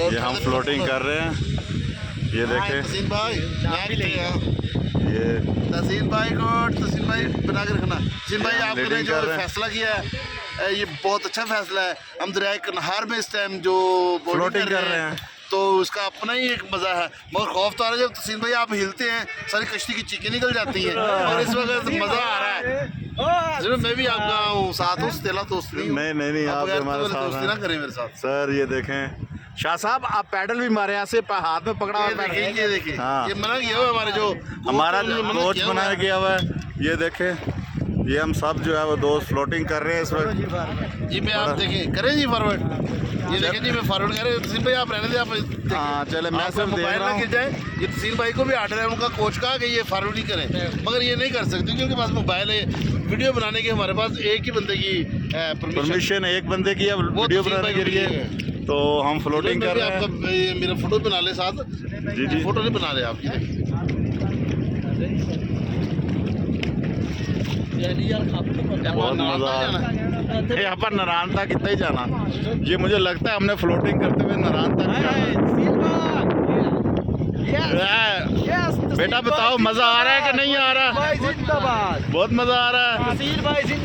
ये हम फ्लोटिंग कर रहे हैं। ये देखें तहसीन भाई ये तहसीन भाई को तहसीन भाई बना के रखना। तहसीन भाई आपने लीडिंग जो कर रहे हैं। फैसला किया है ये बहुत अच्छा फैसला है। हम दरिया कन्हार में इस टाइम जो फ्लोटिंग कर रहे हैं तो उसका अपना ही एक मजा है। मगर खौफ तो आ रहा है जब तहसीन भाई आप हिलते हैं सारी कश्ती की चीखें निकल जाती हैं और इस वक्त मजा आ रहा है। जरूर मैं भी आपका हूँ साथ हूँ, तेला दोस्त नहीं हूँ। नहीं आप बगैर हमारे तो दोस्ती ना साथ करें मेरे साथ। हैं सर। ये देखें शाह साहब आप पैडल भी मारे ऐसे हाथ में पकड़ा हुआ ये देखिए पैडल। ये देखिए हाँ। ये मना किया हुआ है हमारे जो हमारा मना कोच किया हुआ बनाया है। गया हुआ है। ये देखें ये हम सब जो है वो दोस्त फ्लोटिंग कर रहे हैं इस वक्त। जी मैं आप देखें करें जी फॉरवर्ड। ये देखें जी मैं फॉरवर्ड कर रहे हैं। तहसीन भाई आप रहने दें आप हाँ चले मैं आप सिर्फ देख मोबाइल रहा ना हूँ। गिर जाए। ये तहसीन भाई को भी आर्डर है उनका कोच का कि ये फॉरवर्ड ही करें मगर ये नहीं कर सकते क्योंकि पास मोबाइल है। वीडियो बनाने की हमारे पास एक ही बंदे की परमिशन एक बंदे की है वीडियो बनाने के लिए। तो हम फ्लोटिंग कर रहे हैं। आपका मेरा फोटो बना ले साथ। जी फोटो नहीं बना रहे आप ये बहुत मजा आया। यहाँ पर नारायण तक कितना ही जाना। ये मुझे लगता है हमने फ्लोटिंग करते हुए नारायण तक जाना। बेटा बताओ मजा आ रहा है कि नहीं आ रहा? जिंदाबाद। बहुत मजा आ रहा है। तहसीन भाई